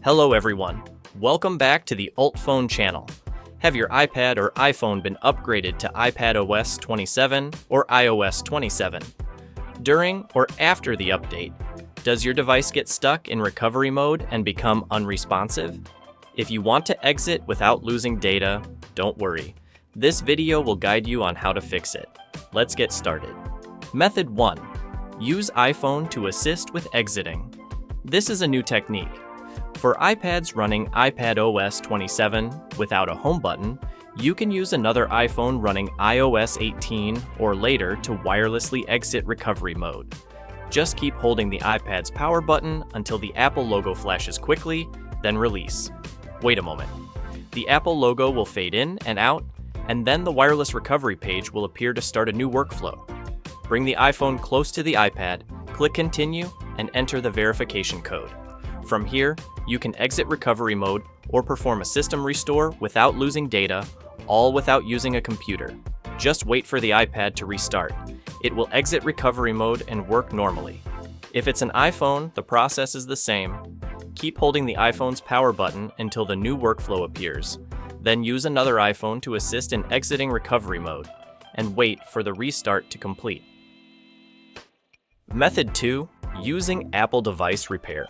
Hello everyone, welcome back to the UltFone channel. Have your iPad or iPhone been upgraded to iPadOS 27 or iOS 27? During or after the update, does your device get stuck in recovery mode and become unresponsive? If you want to exit without losing data, don't worry. This video will guide you on how to fix it. Let's get started. Method 1. Use iPhone to assist with exiting. This is a new technique. For iPads running iPadOS 27 without a home button, you can use another iPhone running iOS 18 or later to wirelessly exit recovery mode. Just keep holding the iPad's power button until the Apple logo flashes quickly, then release. Wait a moment. The Apple logo will fade in and out, and then the wireless recovery page will appear to start a new workflow. Bring the iPhone close to the iPad, click Continue, and enter the verification code. From here, you can exit recovery mode or perform a system restore without losing data, all without using a computer. Just wait for the iPad to restart. It will exit recovery mode and work normally. If it's an iPhone, the process is the same. Keep holding the iPhone's power button until the new workflow appears. Then use another iPhone to assist in exiting recovery mode, and wait for the restart to complete. Method 2. Using Apple device repair.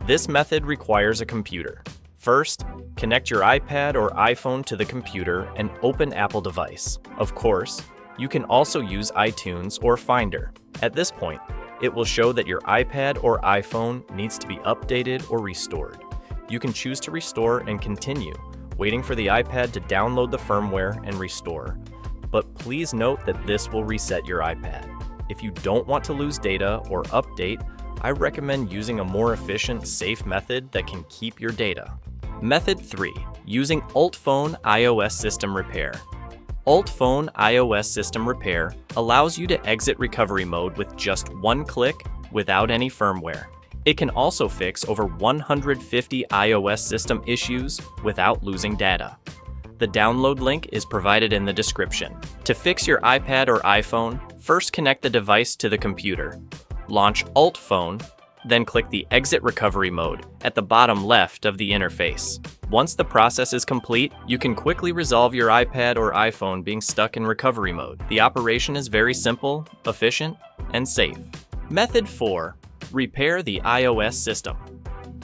This method requires a computer. First, connect your iPad or iPhone to the computer and open Apple device. Of course, you can also use iTunes or Finder. At this point, it will show that your iPad or iPhone needs to be updated or restored. You can choose to restore and continue, waiting for the iPad to download the firmware and restore. But please note that this will reset your iPad. If you don't want to lose data or update, I recommend using a more efficient, safe method that can keep your data. Method 3. Using UltFone iOS System Repair. UltFone iOS System Repair allows you to exit recovery mode with just one click without any firmware. It can also fix over 150 iOS system issues without losing data. The download link is provided in the description. To fix your iPad or iPhone, first connect the device to the computer. Launch UltFone, then click the Exit Recovery Mode at the bottom left of the interface. Once the process is complete, you can quickly resolve your iPad or iPhone being stuck in recovery mode. The operation is very simple, efficient, and safe. Method 4. Repair the iOS system.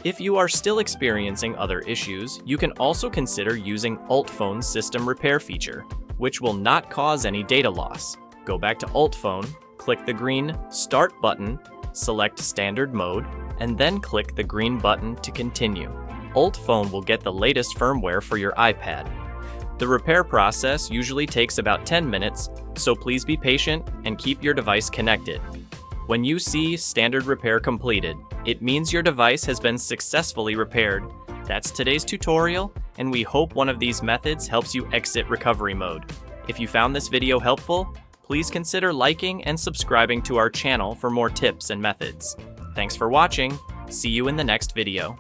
If you are still experiencing other issues, you can also consider using UltFone's system repair feature, which will not cause any data loss. Go back to UltFone, click the green Start button, select Standard Mode, and then click the green button to continue. UltFone will get the latest firmware for your iPad. The repair process usually takes about 10 minutes, so please be patient and keep your device connected. When you see Standard Repair completed, it means your device has been successfully repaired. That's today's tutorial, and we hope one of these methods helps you exit recovery mode. If you found this video helpful, please consider liking and subscribing to our channel for more tips and methods. Thanks for watching. See you in the next video.